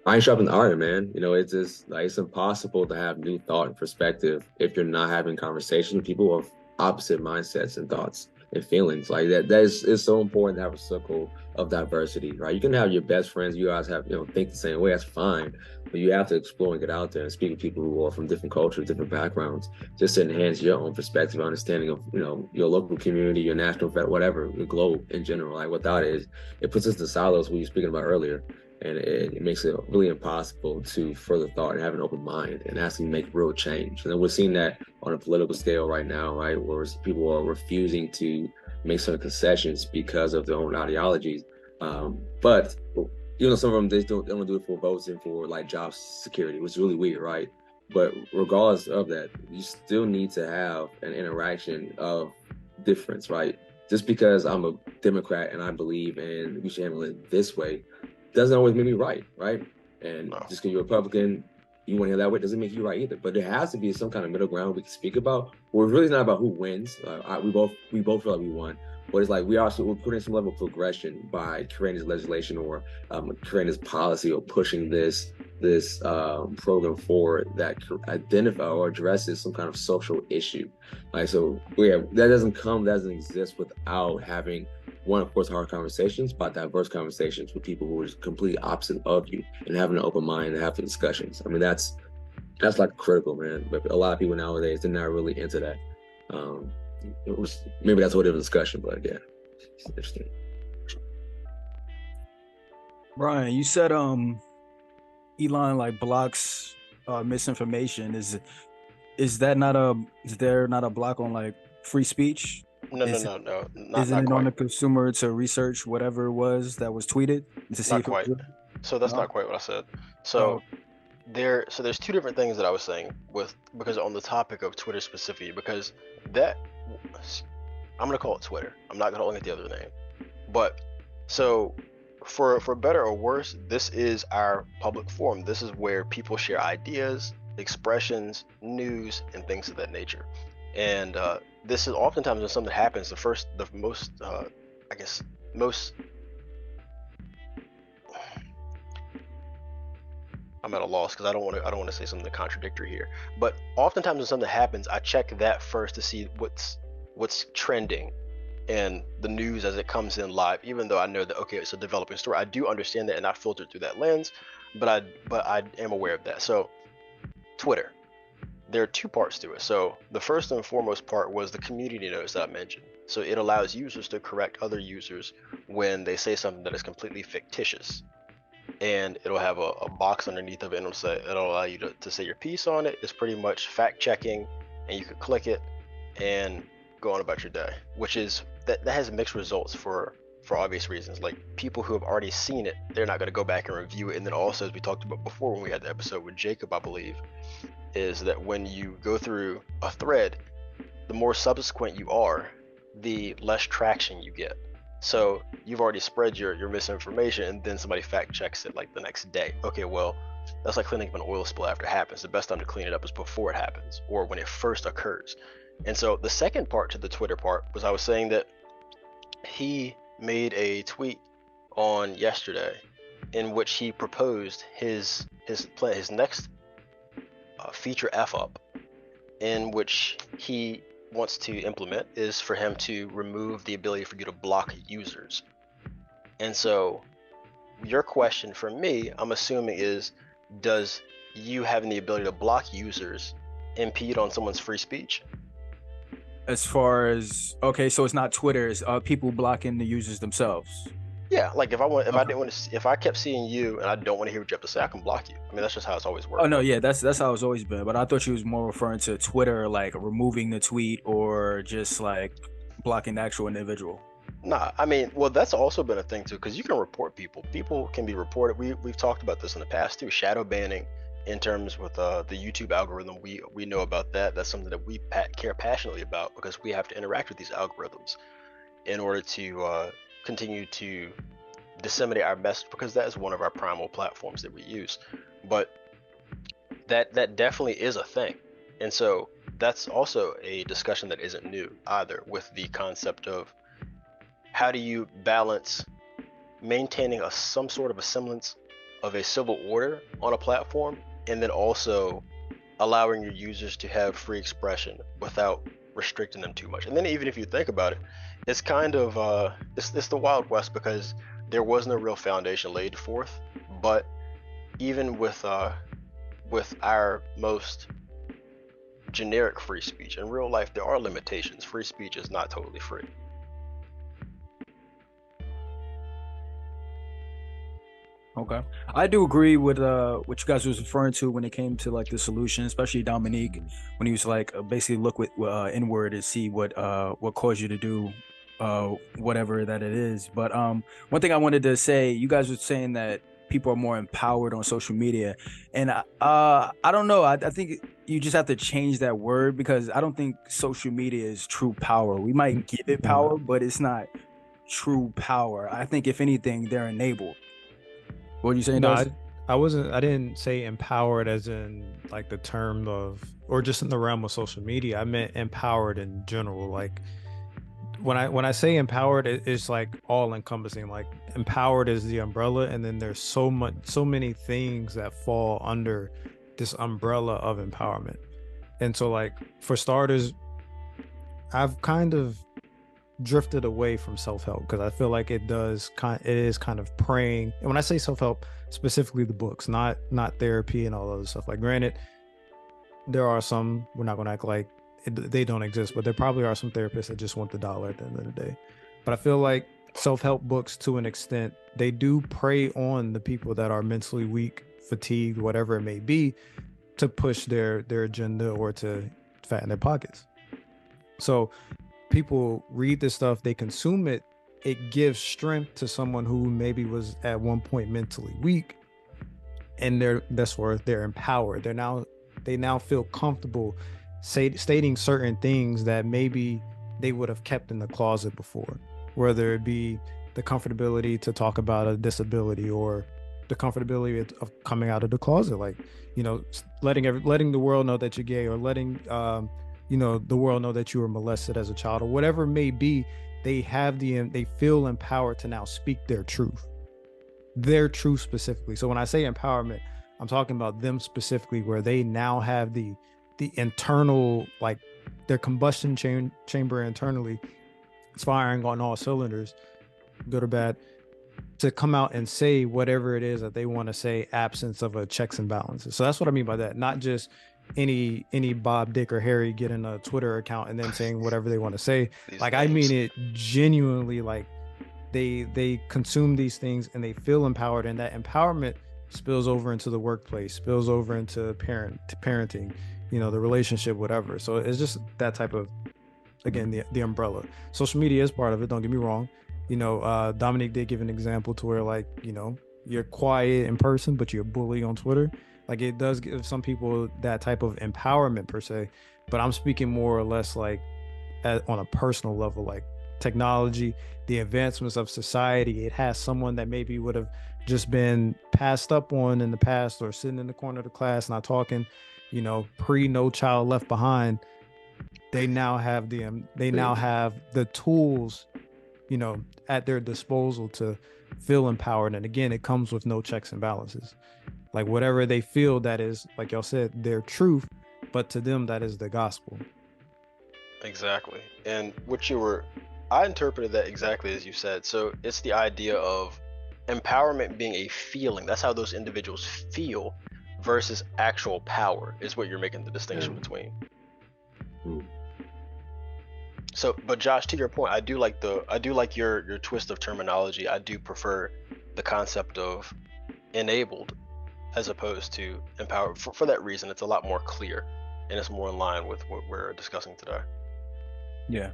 Iron sharpens iron, man. You know, it's just like it's impossible to have new thought and perspective if you're not having conversations with people of opposite mindsets and thoughts and feelings. Like that is so important to have a circle of diversity, right? You can have your best friends, you guys have, think the same way, that's fine. But you have to explore and get out there and speak with people who are from different cultures, different backgrounds, just to enhance your own perspective, understanding of, your local community, your national, whatever, the globe in general. Like without it puts us in silos we were speaking about earlier. And it makes it really impossible to further thought and have an open mind and actually make real change. And then we're seeing that on a political scale right now, right? Where people are refusing to make certain concessions because of their own ideologies. But some of them, they don't do it for votes and for like job security, which is really weird, right? But regardless of that, you still need to have an interaction of difference, right? Just because I'm a Democrat and I believe and we should handle it this way doesn't always make me right? And just because you're a Republican, you want to hear that way, doesn't make you right either. But there has to be some kind of middle ground we can speak about. Where it's really not about who wins. We both feel like we won, but it's like we're putting some level of progression by creating this legislation or creating this policy or pushing this program forward that identify or addresses some kind of social issue. That doesn't exist without having one, of course, hard conversations, but diverse conversations with people who are completely opposite of you and having an open mind and having discussions. I mean, that's like critical, man. But a lot of people nowadays, they're not really into that. Maybe that's what it was discussion, but yeah, it's interesting. Brian, you said Elon like blocks misinformation. Is there not a block on like free speech? No. Isn't Not it quite. on the consumer to research whatever it was that was tweeted to see Not if quite. So that's not quite what I said. So there's two different things that I was saying because on the topic of Twitter specifically, because that I'm gonna call it Twitter. I'm not gonna look at the other name. But so for better or worse, this is our public forum. This is where people share ideas, expressions, news, and things of that nature. And this is oftentimes when something happens, I'm at a loss because I don't want to say something contradictory here. But oftentimes when something happens, I check that first to see what's trending and the news as it comes in live, even though I know that, okay, it's a developing story. I do understand that and I filter through that lens, but I am aware of that. So Twitter, there are two parts to it. So the first and foremost part was the community notice that I mentioned. So it allows users to correct other users when they say something that is completely fictitious. And it'll have a box underneath of it, and it'll allow you to say your piece on it. It's pretty much fact checking, and you can click it and go on about your day, which is that has mixed results for obvious reasons. Like people who have already seen it, they're not going to go back and review it. And then also, as we talked about before when we had the episode with Jacob, I believe, is that when you go through a thread, the more subsequent you are, the less traction you get. So you've already spread your misinformation, and then somebody fact checks it like the next day. Okay, well, that's like cleaning up an oil spill after it happens. The best time to clean it up is before it happens, or when it first occurs. And so the second part to the Twitter part was I was saying that he made a tweet on yesterday in which he proposed his next feature F up in which he wants to implement is for him to remove the ability for you to block users. And so your question for me, I'm assuming, is does you having the ability to block users impede on someone's free speech? As far as, okay, so it's not Twitter, it's people blocking the users themselves. Yeah, like if I Okay. didn't want to, if I kept seeing you and I don't want to hear what you have to say, I can block you. I mean, that's just how it's always worked. Oh no, yeah, that's how it's always been. But I thought you was more referring to Twitter, like removing the tweet or just like blocking the actual individual. Nah, I mean, well, that's also been a thing too, because you can report people. People can be reported. We've talked about this in the past too. Shadow banning, in terms with the YouTube algorithm, we know about that. That's something that we care passionately about, because we have to interact with these algorithms in order to continue to disseminate our message, because that is one of our primal platforms that we use. But that definitely is a thing, and so that's also a discussion that isn't new either, with the concept of how do you balance maintaining some sort of a semblance of a civil order on a platform, and then also allowing your users to have free expression without restricting them too much. And then even if you think about it, it's kind of it's the Wild West, because there was no real foundation laid forth. But even with our most generic free speech, in real life there are limitations. Free speech is not totally free. Okay, I do agree with what you guys was referring to when it came to like the solution, especially Dominique, when he was like basically look with inward and see what caused you to do whatever that it is. But one thing I wanted to say, you guys were saying that people are more empowered on social media, and I don't know. I think you just have to change that word, because I don't think social media is true power. We might give it power, but it's not true power. I think if anything, they're enabled. What are you saying, No, Darcy? I didn't say empowered as in like the term of, or just in the realm of social media. I meant empowered in general. Like when I say empowered, it's like all encompassing. Like empowered is the umbrella, and then there's so many things that fall under this umbrella of empowerment. And so, like, for starters, I've kind of drifted away from self-help, because I feel like it is kind of preying. And when I say self-help, specifically the books, not therapy and all other stuff. Like, granted, there are some, we're not going to act like they don't exist, but there probably are some therapists that just want the dollar at the end of the day. But I feel like self-help books, to an extent, they do prey on the people that are mentally weak, fatigued, whatever it may be, to push their agenda or to fatten their pockets. So people read this stuff, they consume it, it gives strength to someone who maybe was at one point mentally weak, and they're empowered. They now feel comfortable stating certain things that maybe they would have kept in the closet before, whether it be the comfortability to talk about a disability, or the comfortability of coming out of the closet, like, you know, letting the world know that you're gay, or letting the world know that you were molested as a child, or whatever it may be. They feel empowered to now speak their truth specifically. So when I say empowerment, I'm talking about them specifically, where they now have the internal, like, their combustion chamber internally is firing on all cylinders, good or bad, to come out and say whatever it is that they want to say, absence of a checks and balances. So that's what I mean by that. Not just any Bob, Dick, or Harry getting a Twitter account and then saying whatever they want to say. Like, I mean it genuinely. Like, they consume these things and they feel empowered, and that empowerment spills over into the workplace, spills over into parenting, the relationship, whatever. So it's just that type of, again, the umbrella. Social media is part of it, don't get me wrong. Dominic did give an example to where, like, you're quiet in person, but you're a bully on Twitter. Like, it does give some people that type of empowerment per se, but I'm speaking more or less like on a personal level, like technology, the advancements of society. It has someone that maybe would have just been passed up on in the past, or sitting in the corner of the class not talking, pre No Child Left Behind. They now have the tools, at their disposal to feel empowered. And again, it comes with no checks and balances. Like, whatever they feel that is, like y'all said, their truth, but to them that is the gospel. Exactly. And I interpreted that exactly as you said. So it's the idea of empowerment being a feeling. That's how those individuals feel versus actual power is what you're making the distinction between. So, but Josh, to your point, I do like your twist of terminology. I do prefer the concept of enabled as opposed to empowered. For that reason, it's a lot more clear and it's more in line with what we're discussing today. Yeah,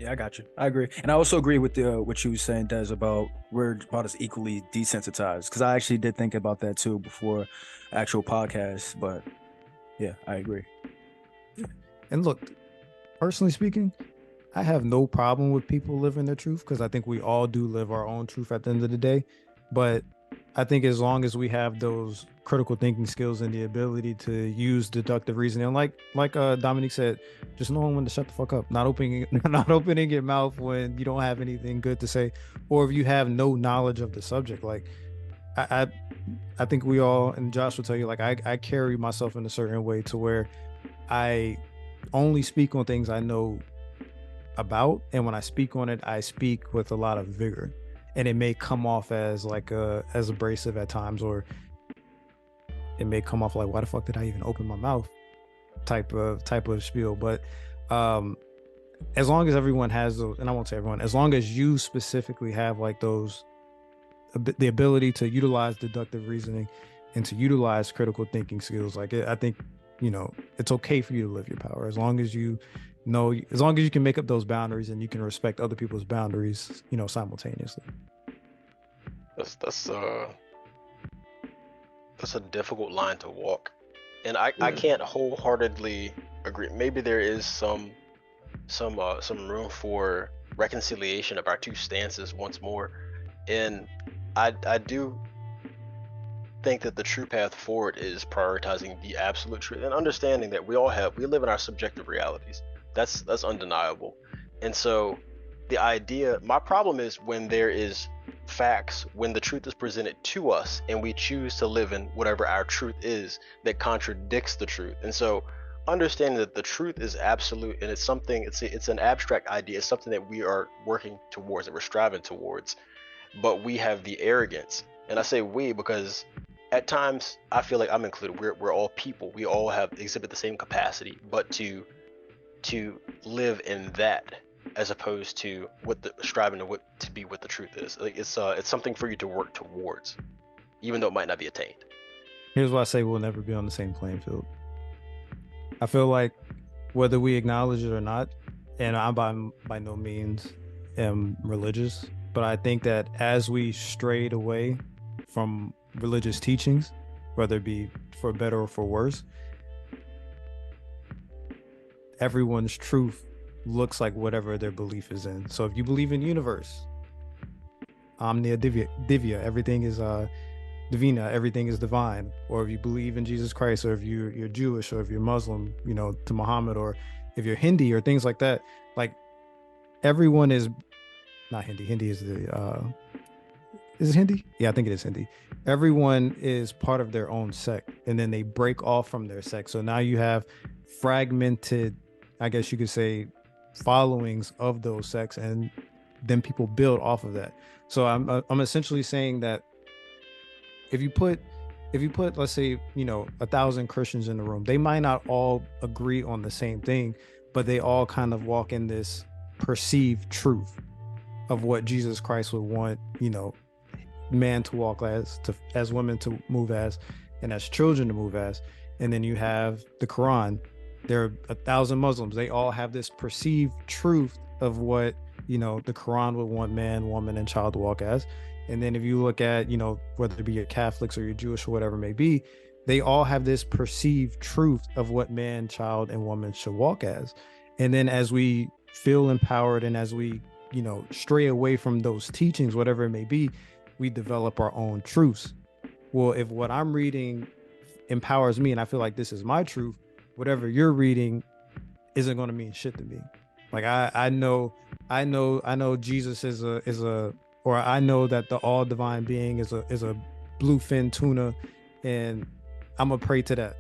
I got you. I agree, and I also agree with what you were saying, Des, about we're about as equally desensitized. Because I actually did think about that too before actual podcast. But yeah, I agree. And look, personally speaking, I have no problem with people living their truth because I think we all do live our own truth at the end of the day. But I think as long as we have those critical thinking skills and the ability to use deductive reasoning, like Dominique said, just knowing when to shut the fuck up, not opening your mouth when you don't have anything good to say, or if you have no knowledge of the subject. Like I think we all, and Josh will tell you, like I carry myself in a certain way to where I only speak on things I know about, and when I speak on it, I speak with a lot of vigor. And it may come off as as abrasive at times, or it may come off like, why the fuck did I even open my mouth type of spiel. But as long as everyone has those, and I won't say everyone, as long as you specifically have like those, the ability to utilize deductive reasoning and to utilize critical thinking skills, like I think, it's okay for you to live your power as long as you know, as long as you can make up those boundaries and you can respect other people's boundaries, simultaneously. That's a difficult line to walk, and I can't wholeheartedly agree. Maybe there is some room for reconciliation of our two stances once more, and I do think that the true path forward is prioritizing the absolute truth and understanding that we live in our subjective realities. That's undeniable. And so my problem is when there is facts, when the truth is presented to us and we choose to live in whatever our truth is that contradicts the truth. And so understanding that the truth is absolute and it's an abstract idea, it's something that we are working towards, that we're striving towards, but we have the arrogance. And I say we because at times I feel like I'm included. We're all people. We all exhibit the same capacity, but to live in that as opposed to striving to be what the truth is. Like it's something for you to work towards, even though it might not be attained. Here's why I say we'll never be on the same playing field. I feel like whether we acknowledge it or not, and I by no means am religious, but I think that as we strayed away from religious teachings, whether it be for better or for worse, everyone's truth looks like whatever their belief is in. So if you believe in universe, omnia divia, everything is divina, everything is divine. Or if you believe in Jesus Christ, or if you're Jewish, or if you're Muslim, to Muhammad, or if you're Hindi or things like that, like everyone is not Hindi. Hindi is is it Hindi? Yeah, I think it is Hindi. Everyone is part of their own sect, and then they break off from their sect. So now you have fragmented, I guess you could say, followings of those sects, and then people build off of that. So I'm essentially saying that if you put let's say 1,000 Christians in the room, they might not all agree on the same thing, but they all kind of walk in this perceived truth of what Jesus Christ would want man to walk as women to move as, and as children to move as. And then you have the Quran. There are 1,000 Muslims. They all have this perceived truth of what the Quran would want man, woman, and child to walk as. And then if you look at whether it be your Catholics or your Jewish or whatever it may be, they all have this perceived truth of what man, child, and woman should walk as. And then as we feel empowered and as we stray away from those teachings, whatever it may be, we develop our own truths. Well, if what I'm reading empowers me and I feel like this is my truth, whatever you're reading isn't going to mean shit to me. Like I know Jesus is a or I know that the all divine being is a bluefin tuna, and I'm gonna pray to that.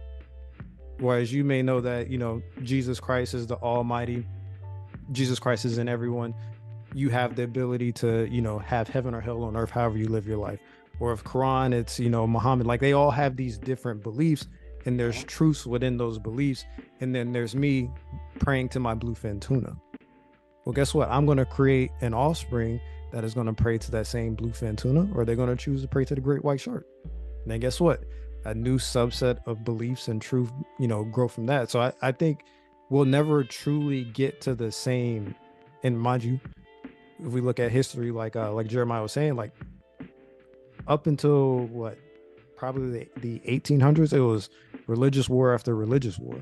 Whereas you may know that, Jesus Christ is the Almighty, Jesus Christ is in everyone. You have the ability to, have heaven or hell on earth, however you live your life. Or if Quran, it's, Muhammad, like they all have these different beliefs, and there's truths within those beliefs. And then there's me praying to my bluefin tuna. Well, guess what? I'm going to create an offspring that is going to pray to that same bluefin tuna, or they're going to choose to pray to the great white shark. And then guess what? A new subset of beliefs and truth, grow from that. So I think we'll never truly get to the same. And mind you, if we look at history, like Jeremiah was saying, like up until probably the 1800s, it was religious war after religious war.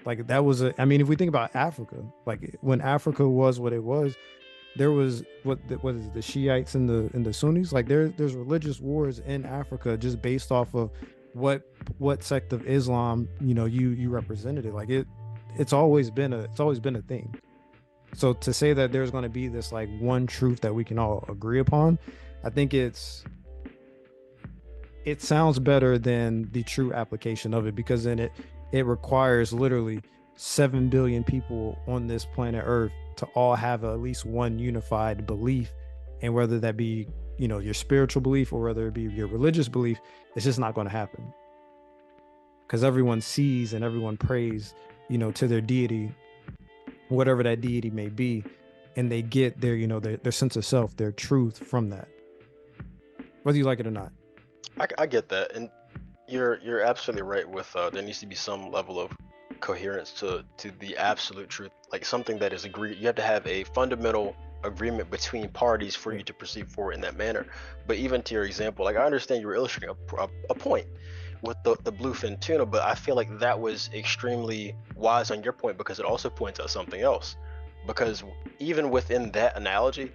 Like that was if we think about Africa, like when Africa was what it was, there was what is it, the Shiites and the Sunnis. Like there's religious wars in Africa just based off of what sect of Islam you represented it. Like it's always been a thing. So to say that there's going to be this like one truth that we can all agree upon, I think it sounds better than the true application of it, because then it requires literally 7 billion people on this planet Earth to all have at least one unified belief. And whether that be, your spiritual belief or whether it be your religious belief, it's just not going to happen. Because everyone sees and everyone prays, to their deity, whatever that deity may be, and they get their, their sense of self, their truth from that, whether you like it or not. I get that, and you're absolutely right with there needs to be some level of coherence to the absolute truth, like something that is agreed. You have to have a fundamental agreement between parties for you to proceed forward in that manner. But even to your example, like I understand you were illustrating a point with the bluefin tuna, but I feel like that was extremely wise on your point, because it also points out something else. Because even within that analogy,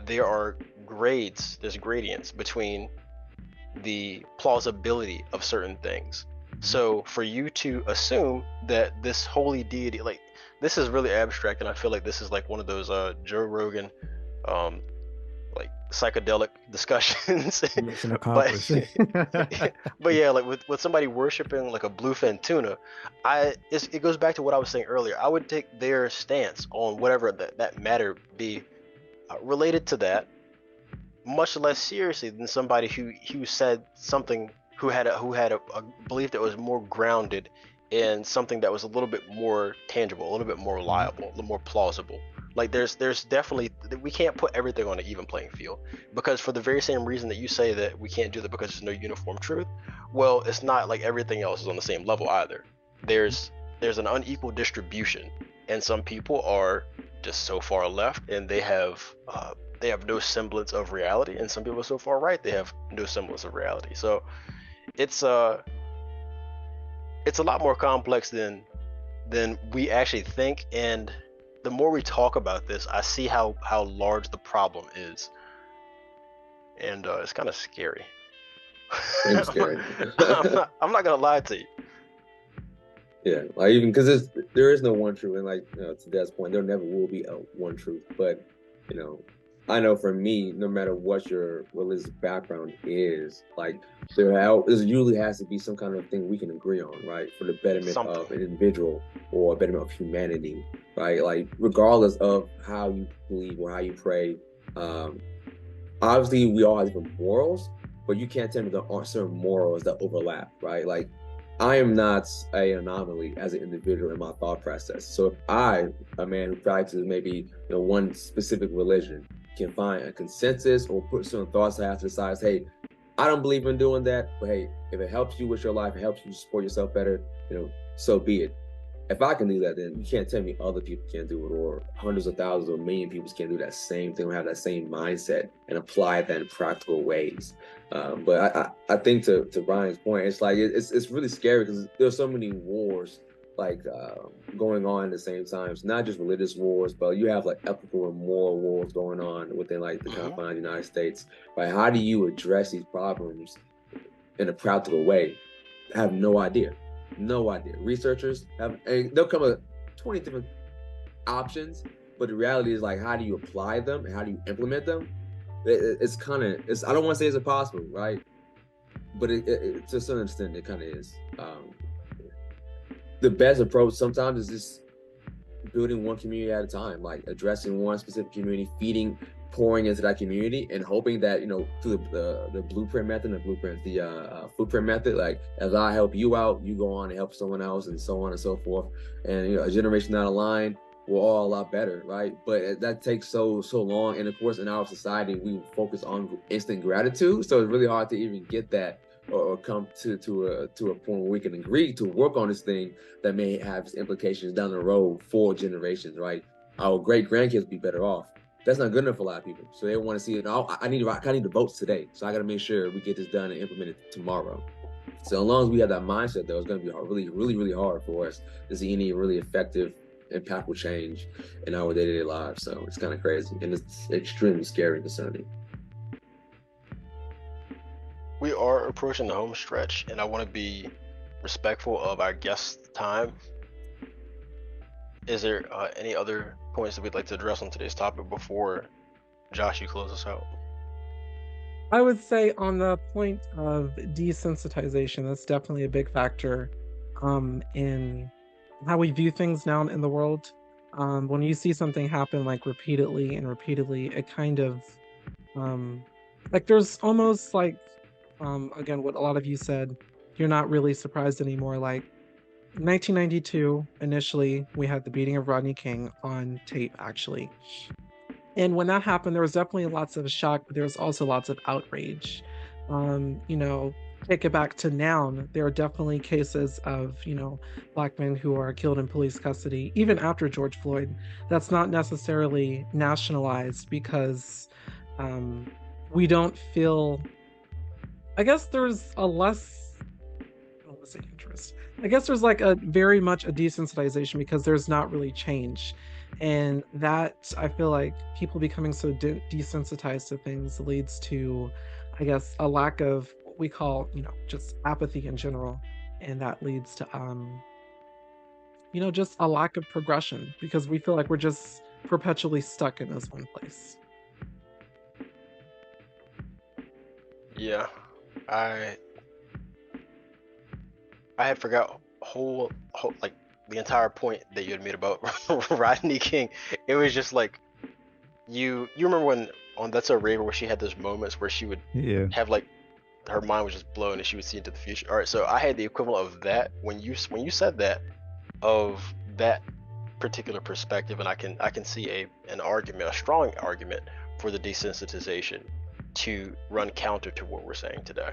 there's gradients between the plausibility of certain things. So for you to assume that this holy deity, like this is really abstract, and I feel like this is like one of those Joe Rogan like psychedelic discussions. but yeah, like with somebody worshiping like a bluefin tuna, it goes back to what I was saying earlier. I would take their stance on whatever that matter be related to that much less seriously than somebody who said something, who had a belief that was more grounded in something that was a little bit more tangible, a little bit more reliable, a little more plausible. Like there's definitely, we can't put everything on an even playing field, because for the very same reason that you say that we can't do that because there's no uniform truth, well, it's not like everything else is on the same level either. There's an unequal distribution, and some people are just so far left and they have no semblance of reality, and some people are so far right they have no semblance of reality. So it's a lot more complex than we actually think, and the more we talk about this, I see how large the problem is, and it's kind of scary. It's scary. I'm not gonna lie to you. Yeah, like even because there is no one truth, and like to Dad's point, there never will be a one truth. But I know for me, no matter what your religious background is, like there usually has to be some kind of thing we can agree on, right, for the betterment of an individual or a betterment of humanity, right? Like regardless of how you believe or how you pray, obviously we all have different morals, but you can't tell me there aren't certain morals that overlap, right? Like I am not an anomaly as an individual in my thought process. So if I, a man who practices maybe one specific religion, can find a consensus or put certain thoughts I have to decide, hey, I don't believe in doing that, but hey, if it helps you with your life, it helps you support yourself better, so be it. If I can do that, then you can't tell me other people can't do it, or hundreds of thousands or million people can't do that same thing or have that same mindset and apply that in practical ways. But I think to Brian's point, it's like it's really scary because there's so many wars like going on at the same time. It's not just religious wars, but you have like ethical and moral wars going on within like the confines of the United States. Right? How do you address these problems in a practical way? I have no idea. No idea. Researchers they'll come with 20 different options, but the reality is like, how do you apply them and how do you implement them? It's I don't want to say it's impossible, right? But it to a certain extent, it kind of is. the best approach sometimes is just building one community at a time, like addressing one specific community, pouring into that community, and hoping that, you know, through the blueprint method, the footprint method, like as I help you out, you go on and help someone else, and so on and so forth. And, you know, a generation down the line, we're all a lot better, right? But that takes so long. And of course, in our society, we focus on instant gratitude, so it's really hard to even get that or come to a point where we can agree to work on this thing that may have implications down the road for generations, right? Our great grandkids will be better off. That's not good enough for a lot of people. So they want to see it. I need the votes today. So I got to make sure we get this done and implemented tomorrow. So as long as we have that mindset, though, it's going to be really hard for us to see any really effective, impactful change in our day-to-day lives. So it's kind of crazy, and it's extremely scary and concerning. We are approaching the home stretch, and I want to be respectful of our guest's time. Is there any other points that we'd like to address on today's topic before Josh, you close us out? I would say on the point of desensitization, that's definitely a big factor in how we view things now in the world. When you see something happen like repeatedly, it kind of like there's almost like again, what a lot of you said, you're not really surprised anymore. Like 1992, initially, we had the beating of Rodney King on tape, actually. And when that happened, there was definitely lots of shock, but there was also lots of outrage. You know, take it back to now, there are definitely cases of, you know, Black men who are killed in police custody, even after George Floyd. That's not necessarily nationalized because we don't feel, I guess there's a less, I don't want to say interest. I guess there's like a very much a desensitization because there's not really change. And that, I feel like people becoming so desensitized to things leads to, I guess, a lack of what we call, you know, just apathy in general. And that leads to, you know, just a lack of progression because we feel like we're just perpetually stuck in this one place. Yeah, I had forgot whole like the entire point that you had made about Rodney King. It was just like you remember when on That's So Raven where she had those moments where she would have like her mind was just blown and she would see into the future. All right, so I had the equivalent of that when you said that, of that particular perspective, and I can see an argument, a strong argument for the desensitization to run counter to what we're saying today.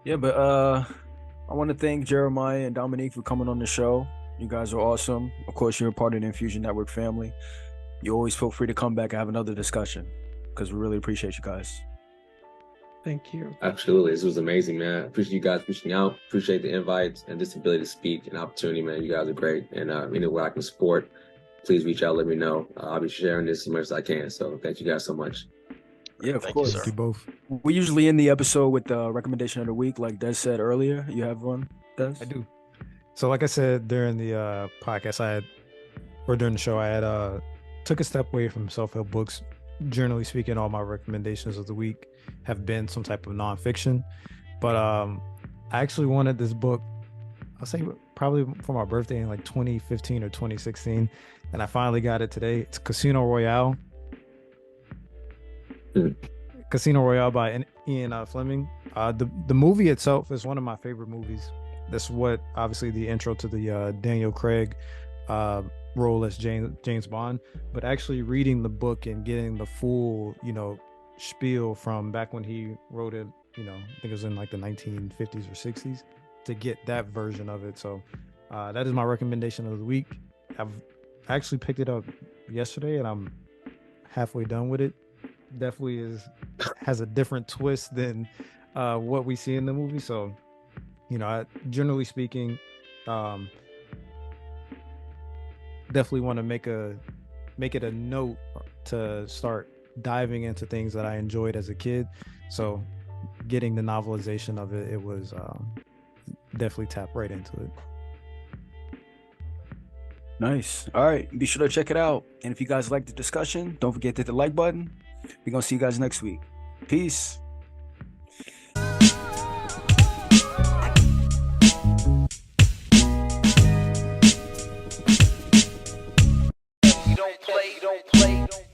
Yeah, but I want to thank Jeremiah and Dominique for coming on the show. You guys are awesome. Of course, you're a part of the Infusion Network family. You always feel free to come back and have another discussion because we really appreciate you guys. Thank you. Absolutely. This was amazing, man. Appreciate you guys reaching out. Appreciate the invite and this ability to speak and opportunity, man. You guys are great. And any way I can support, please reach out, let me know. I'll be sharing this as much as I can. So thank you guys so much. Yeah, of course. Thank you both. We usually end the episode with the recommendation of the week, like Des said earlier. You have one, Des? I do. So like I said during the podcast, during the show, I had took a step away from self-help books. Generally speaking, all my recommendations of the week have been some type of nonfiction. But I actually wanted this book, I'll say probably for my birthday in like 2015 or 2016. And I finally got it today. It's Casino Royale. Casino Royale by Ian Fleming. The movie itself is one of my favorite movies. That's what obviously the intro to the Daniel Craig role as James Bond, but actually reading the book and getting the full, you know, spiel from back when he wrote it, you know, I think it was in like the 1950s or 60s, to get that version of it. So that is my recommendation of the week. I've actually picked it up yesterday and I'm halfway done with it. Definitely has a different twist than what we see in the movie. So, you know, generally speaking, definitely want to make it a note to start diving into things that I enjoyed as a kid. So getting the novelization of it, it was definitely tap right into it. Nice. All right. Be sure to check it out. And if you guys like the discussion, don't forget to hit the like button. We're going to see you guys next week. Peace. I play, don't play.